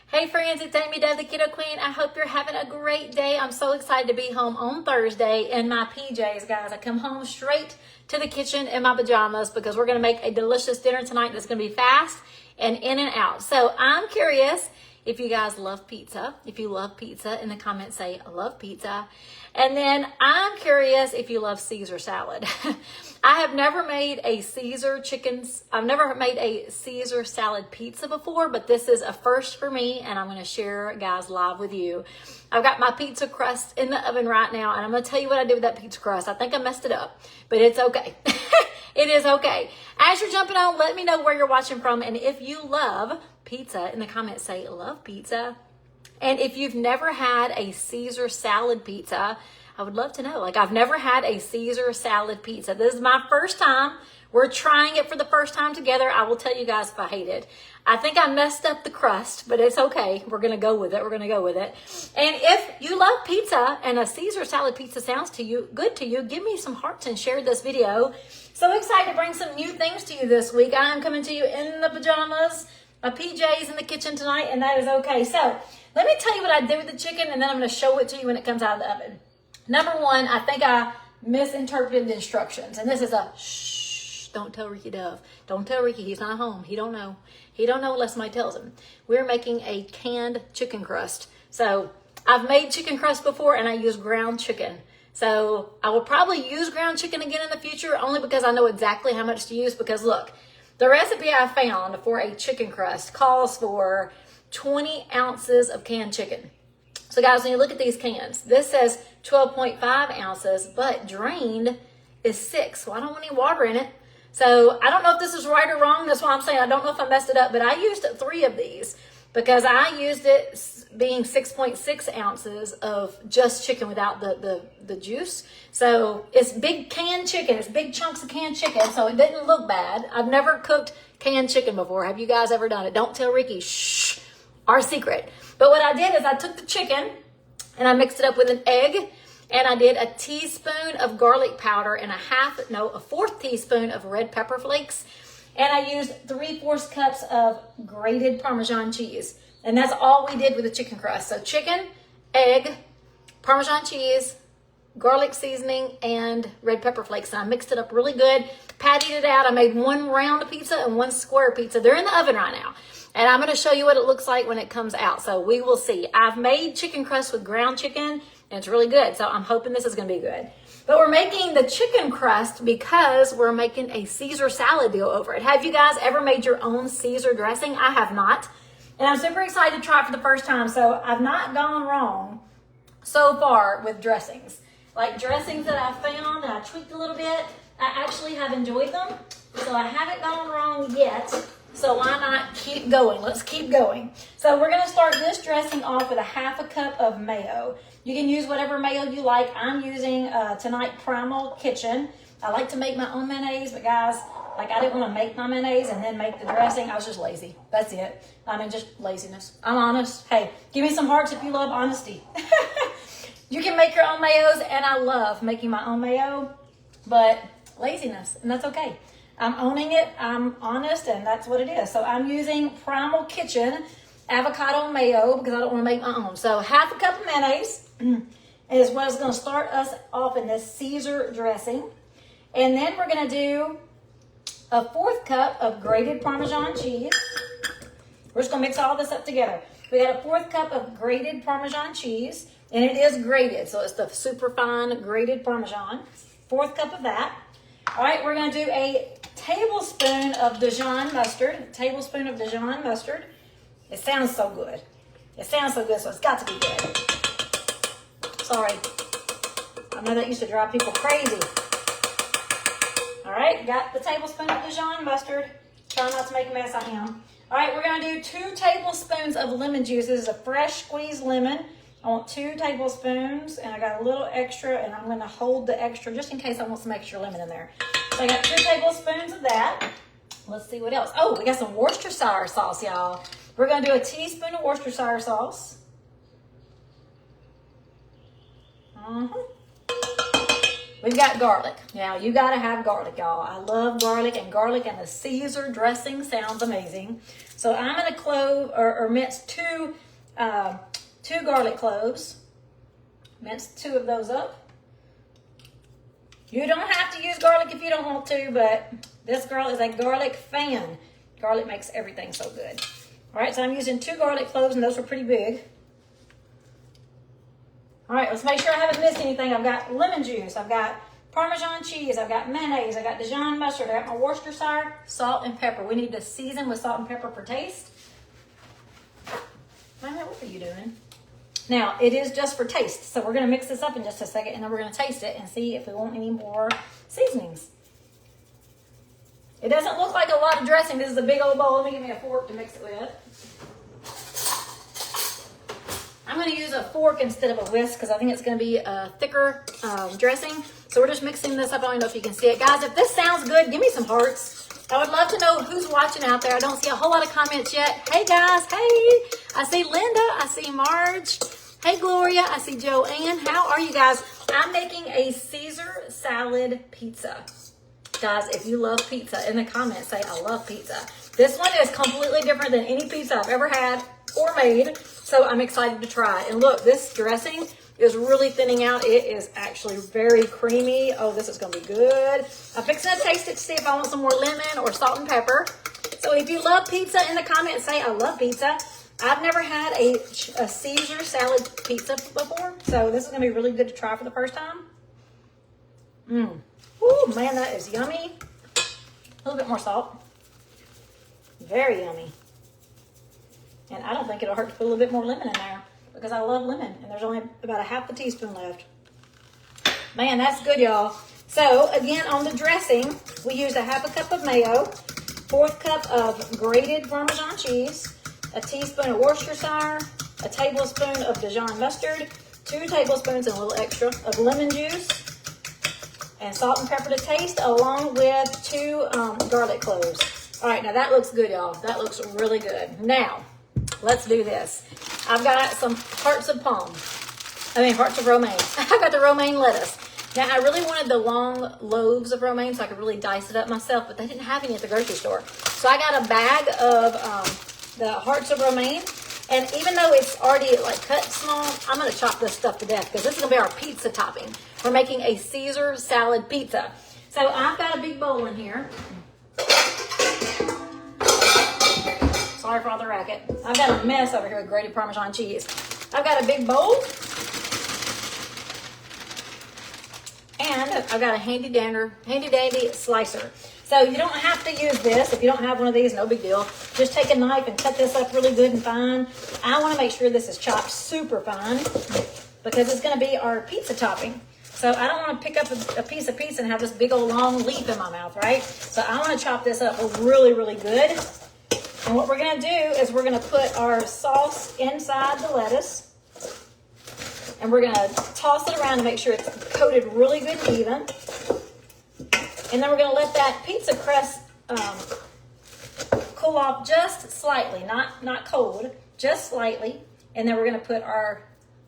Hey friends, it's Amy Dove, the Keto Queen. I hope you're having a great day. I'm so excited to be home on Thursday in my PJs, guys. I come home straight to the kitchen in my pajamas because we're going to make a delicious dinner tonight that's going to be fast and in and out. So I'm curious if you guys love pizza. If you love pizza, in the comments say, I love pizza. And then I'm curious if you love Caesar salad. I have never made a I've never made a Caesar salad pizza before, but this is a first for me, and I'm going to share, guys, live with you. I've got my pizza crust in the oven right now, and I'm going to tell you what I did with that pizza crust. I think I messed it up, but it's okay. It is okay. As you're jumping on, let me know where you're watching from, and if you love pizza, in the comments say, love pizza. And if you've never had a Caesar salad pizza, I would love to know. Like, I've never had a Caesar salad pizza. This is my first time. We're trying it for the first time together. I will tell you guys if I hate it. I think I messed up the crust, but it's okay. We're going to go with it. We're going to go with it. And if you love pizza and a Caesar salad pizza sounds good to you, give me some hearts and share this video. So excited to bring some new things to you this week. I am coming to you in the pajamas, my PJs in the kitchen tonight, and that is okay. So let me tell you what I did with the chicken, and then I'm going to show it to you when it comes out of the oven. Number one, I think I misinterpreted the instructions. And this is a shh, don't tell Ricky Dove. Don't tell Ricky, he's not home. He don't know. He don't know unless somebody tells him. We're making a canned chicken crust. So I've made chicken crust before, and I use ground chicken. So I will probably use ground chicken again in the future, only because I know exactly how much to use. Because look, the recipe I found for a chicken crust calls for 20 ounces of canned chicken. So guys, when you look at these cans, this says 12.5 ounces, but drained is 6. Well, I don't want any water in it. So I don't know if this is right or wrong. That's why I'm saying I don't know if I messed it up, but I used 3 of these because I used it being 6.6 ounces of just chicken without the juice. So it's big canned chicken. It's big chunks of canned chicken, so it didn't look bad. I've never cooked canned chicken before. Have you guys ever done it? Don't tell Ricky. Shh. Our secret. But what I did is I took the chicken and I mixed it up with an egg, and I did a teaspoon of garlic powder and a fourth teaspoon of red pepper flakes. And I used 3/4 cups of grated Parmesan cheese. And that's all we did with the chicken crust. So chicken, egg, Parmesan cheese, garlic seasoning, and red pepper flakes. And I mixed it up really good, patted it out. I made 1 round pizza and 1 square pizza. They're in the oven right now. And I'm going to show you what it looks like when it comes out. So we will see. I've made chicken crust with ground chicken, and it's really good. So I'm hoping this is going to be good. But we're making the chicken crust because we're making a Caesar salad deal over it. Have you guys ever made your own Caesar dressing? I have not. And I'm super excited to try it for the first time. So I've not gone wrong so far with dressings. Like dressings that I found that I tweaked a little bit, I actually have enjoyed them. So I haven't gone wrong yet. So why not keep going? Let's keep going. So we're going to start this dressing off with 1/2 cup of mayo. You can use whatever mayo you like. I'm using tonight Primal Kitchen. I like to make my own mayonnaise, but guys, like I didn't want to make my mayonnaise and then make the dressing. I was just lazy. That's it. I mean, just laziness. I'm honest. Hey, give me some hearts if you love honesty. You can make your own mayos, and I love making my own mayo, but laziness, and that's okay. I'm owning it. I'm honest, and that's what it is. So I'm using Primal Kitchen avocado mayo because I don't want to make my own. So 1/2 cup of mayonnaise is what is going to start us off in this Caesar dressing. And then we're going to do 1/4 cup of grated Parmesan cheese. We're just going to mix all this up together. We got 1/4 cup of grated Parmesan cheese, and it is grated. So it's the super fine grated Parmesan. 1/4 cup of that. All right, we're going to do a tablespoon of Dijon mustard. It sounds so good. It sounds so good, so it's got to be good. Sorry. I know that used to drive people crazy. All right, got the tablespoon of Dijon mustard. Try not to make a mess, I am. All right, we're going to do 2 tablespoons of lemon juice. This is a fresh squeezed lemon. I want 2 tablespoons, and I got a little extra, and I'm going to hold the extra just in case I want some extra lemon in there. So I got 2 tablespoons of that. Let's see what else. Oh, we got some Worcestershire sauce, y'all. We're going to do a teaspoon of Worcestershire sauce. We've got garlic. Now, you got to have garlic, y'all. I love garlic, and the Caesar dressing sounds amazing. So I'm going to clove or mince two garlic cloves. Mince 2 of those up. You don't have to use garlic if you don't want to, but this girl is a garlic fan. Garlic makes everything so good. All right, so I'm using 2 garlic cloves, and those were pretty big. All right, let's make sure I haven't missed anything. I've got lemon juice. I've got Parmesan cheese. I've got mayonnaise. I've got Dijon mustard. I got my Worcestershire, salt, and pepper. We need to season with salt and pepper for taste. Mama, what are you doing? Now, it is just for taste, so we're going to mix this up in just a second, and then we're going to taste it and see if we want any more seasonings. It doesn't look like a lot of dressing. This is a big old bowl. Let me give me a fork to mix it with. I'm going to use a fork instead of a whisk because I think it's going to be a thicker dressing. So we're just mixing this up. I don't know if you can see it. Guys, if this sounds good, give me some hearts. I would love to know who's watching out there. I don't see a whole lot of comments yet. Hey, guys. Hey. I see Linda. I see Marge. Hey, Gloria. I see Joanne. How are you guys? I'm making a Caesar salad pizza. Guys, if you love pizza, in the comments say, I love pizza. This one is completely different than any pizza I've ever had or made. So I'm excited to try it. And look, this dressing is really thinning out. It is actually very creamy. Oh, this is going to be good. I'm fixing to taste it to see if I want some more lemon or salt and pepper. So if you love pizza, in the comments say, I love pizza. I've never had a Caesar salad pizza before. So this is going to be really good to try for the first time. Oh, man, that is yummy. A little bit more salt. Very yummy. And I don't think it'll hurt to put a little bit more lemon in there because I love lemon. And there's only about a half a teaspoon left. Man, that's good, y'all. So, again, on the dressing, we used a half a cup of mayo, 1/4 cup of grated Parmesan cheese, a teaspoon of Worcestershire, a tablespoon of Dijon mustard, 2 tablespoons and a little extra of lemon juice, and salt and pepper to taste, along with 2 garlic cloves. All right, now that looks good, y'all. That looks really good. Now, let's do this. I've got some hearts of romaine. I've got the romaine lettuce. Now, I really wanted the long loaves of romaine so I could really dice it up myself, but they didn't have any at the grocery store. So I got a bag of the hearts of romaine. And even though it's already like cut small, I'm going to chop this stuff to death because this is going to be our pizza topping. We're making a Caesar salad pizza. So I've got a big bowl in here. Sorry for all the racket. I've got a mess over here with grated Parmesan cheese. I've got a big bowl. And I've got a handy dandy slicer. So you don't have to use this. If you don't have one of these, no big deal. Just take a knife and cut this up really good and fine. I want to make sure this is chopped super fine because it's going to be our pizza topping. So I don't want to pick up a piece of pizza and have this big old long leaf in my mouth, right? So I want to chop this up really, really good. And what we're going to do is we're going to put our sauce inside the lettuce. And we're going to toss it around to make sure it's coated really good and even. And then we're going to let that pizza crust cool off just slightly, not cold, just slightly. And then we're going to put our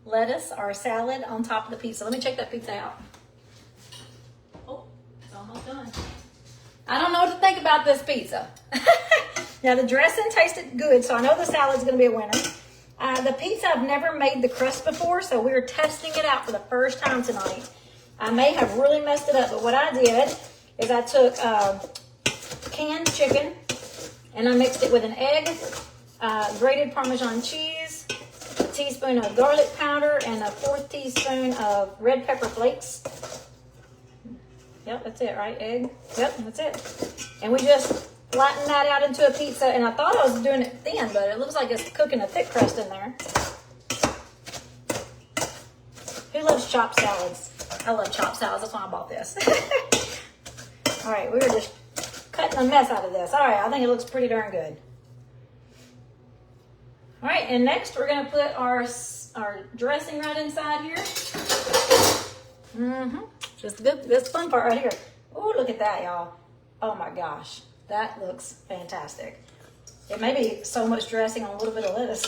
lettuce, our salad on top of the pizza. Let me check that pizza out. Oh, it's almost done. I don't know what to think about this pizza. Now, the dressing tasted good, so I know the salad's going to be a winner. The pizza, I've never made the crust before, so we're testing it out for the first time tonight. I may have really messed it up, but what I did is I took canned chicken, and I mixed it with an egg, grated Parmesan cheese, a teaspoon of garlic powder, and a 1/4 teaspoon of red pepper flakes. Yep, that's it, right? Egg. Yep, that's it. And we just flatten that out into a pizza, and I thought I was doing it thin, but it looks like it's cooking a thick crust in there. Who loves chopped salads? I love chopped salads. That's why I bought this. All right, we were just cutting a mess out of this. All right, I think it looks pretty darn good. All right, and next we're going to put our dressing right inside here. Just this fun part right here. Oh, look at that, y'all. Oh my gosh, that looks fantastic. It may be so much dressing on a little bit of lettuce.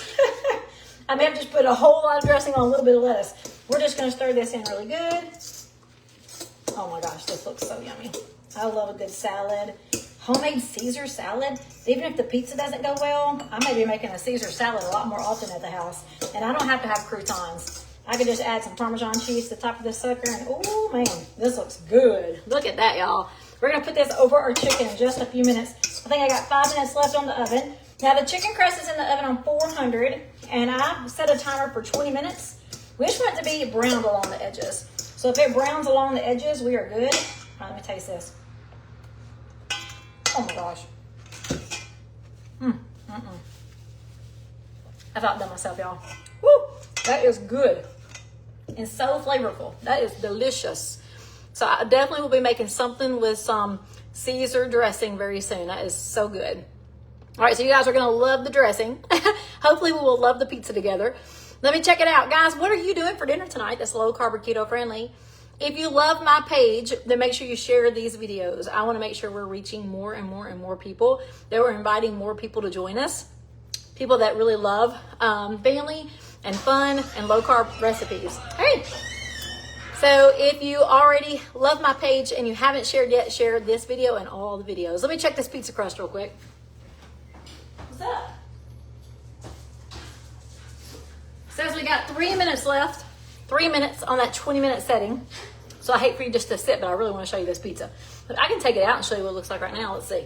I may have just put a whole lot of dressing on a little bit of lettuce. We're just going to stir this in really good. Oh my gosh, this looks so yummy. I love a good salad. homemade Caesar salad. Even if the pizza doesn't go well, I may be making a Caesar salad a lot more often at the house. And I don't have to have croutons. I could just add some Parmesan cheese to the top of this sucker. And oh man, this looks good. Look at that, y'all. We're gonna put this over our chicken in just a few minutes. I think I got 5 minutes left on the oven. Now the chicken crust is in the oven on 400 and I set a timer for 20 minutes. We just want it to be browned along the edges. So if it browns along the edges, we are good. All right, let me taste this. Oh my gosh. I thought that myself, y'all. Woo! That is good and so flavorful. That is delicious. So I definitely will be making something with some Caesar dressing very soon. That is so good. All right, so you guys are going to love the dressing. Hopefully we will love the pizza together. Let me check it out. Guys, what are you doing for dinner tonight that's low carb or keto friendly? If you love my page, then make sure you share these videos. I want to make sure we're reaching more and more and more people, that we're inviting more people to join us. People that really love family and fun and low carb recipes. Hey! So if you already love my page and you haven't shared yet, share this video and all the videos. Let me check this pizza crust real quick. What's up? Says we got 3 minutes left. 3 minutes on that 20-minute setting. So I hate for you just to sit, but I really want to show you this pizza. But I can take it out and show you what it looks like right now. Let's see.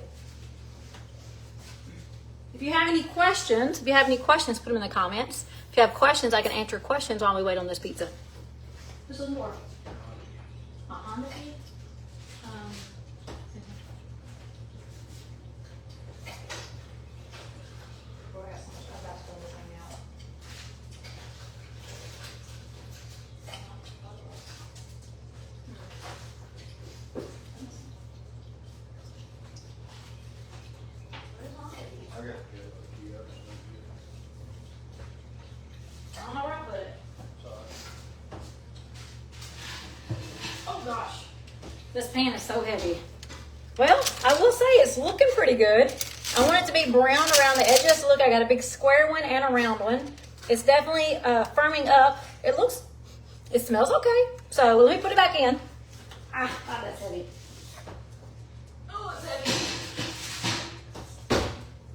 If you have any questions, put them in the comments. If you have questions, I can answer questions while we wait on this pizza. Just a little more. Gosh, this pan is so heavy. Well, I will say it's looking pretty good. I want it to be brown around the edges. So look, I got a big square one and a round one. It's definitely firming up. It smells okay. So let me put it back in. That's heavy. Oh, it's heavy.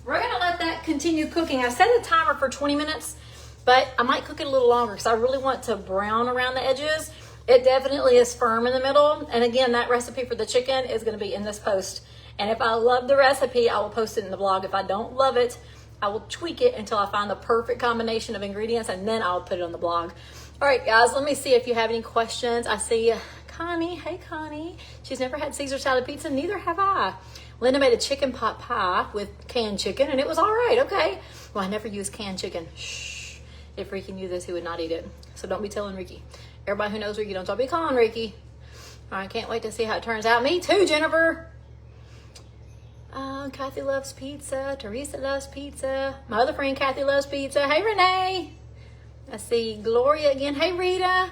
We're gonna let that continue cooking. I set a timer for 20 minutes, but I might cook it a little longer because I really want to brown around the edges. It definitely is firm in the middle. And again, that recipe for the chicken is going to be in this post. And if I love the recipe, I will post it in the blog. If I don't love it, I will tweak it until I find the perfect combination of ingredients, and then I'll put it on the blog. All right, guys, let me see if you have any questions. I see Connie. Hey, Connie. She's never had Caesar salad pizza. Neither have I. Linda made a chicken pot pie with canned chicken, and it was all right. Okay. Well, I never use canned chicken. Shh. If Ricky knew this, he would not eat it. So don't be telling Ricky. Everybody who knows Ricky, don't y'all be calling Ricky. All right, can't wait to see how it turns out. Me too, Jennifer. Kathy loves pizza. Teresa loves pizza. My other friend Kathy loves pizza. Hey, Renee. I see Gloria again. Hey, Rita.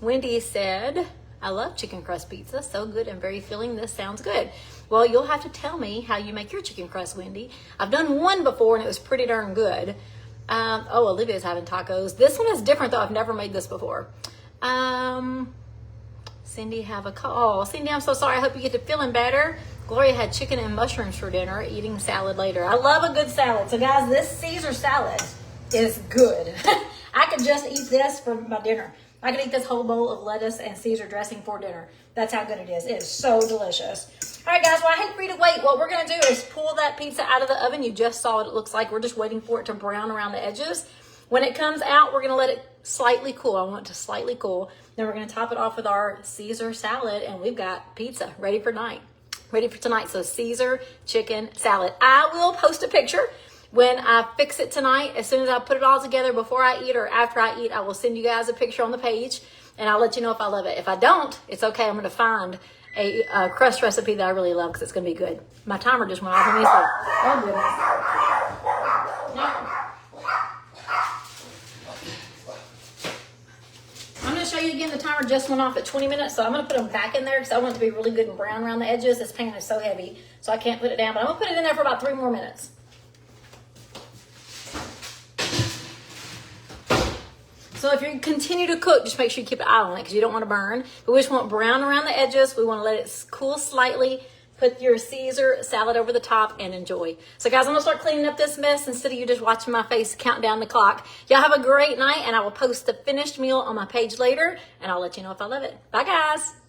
Wendy said, I love chicken crust pizza. So good and very filling. This sounds good. Well, you'll have to tell me how you make your chicken crust, Wendy. I've done one before and it was pretty darn good. Olivia's having tacos. This one is different though. I've never made this before. Cindy have a call. Cindy, I'm so sorry. I hope you get to feeling better. Gloria had chicken and mushrooms for dinner, eating salad later. I love a good salad. So guys, this Caesar salad is good. I could just eat this for my dinner. I could eat this whole bowl of lettuce and Caesar dressing for dinner. That's how good it is. It is so delicious. All right, guys, well, I hate for you to wait. What we're going to do is pull that pizza out of the oven. You just saw what it looks like. We're just waiting for it to brown around the edges. When it comes out, we're going to let it slightly cool. I want it to slightly cool. Then we're going to top it off with our Caesar salad, and we've got pizza ready for tonight. So Caesar chicken salad. I will post a picture when I fix it tonight. As soon as I put it all together, before I eat or after I eat, I will send you guys a picture on the page, and I'll let you know if I love it. If I don't, it's okay. I'm going to find a crust recipe that I really love because it's going to be good. My timer just went off on me, so oh goodness. No. I'm going to show you again. The timer just went off at 20 minutes, so I'm going to put them back in there because I want it to be really good and brown around the edges. This pan is so heavy, so I can't put it down, but I'm going to put it in there for about 3 more minutes. So if you continue to cook, just make sure you keep an eye on it because you don't want to burn. But we just want brown around the edges. We want to let it cool slightly, put your Caesar salad over the top, and enjoy. So guys, I'm gonna start cleaning up this mess instead of you just watching my face count down the clock. Y'all have a great night, and I will post the finished meal on my page later, and I'll let you know if I love it. Bye guys.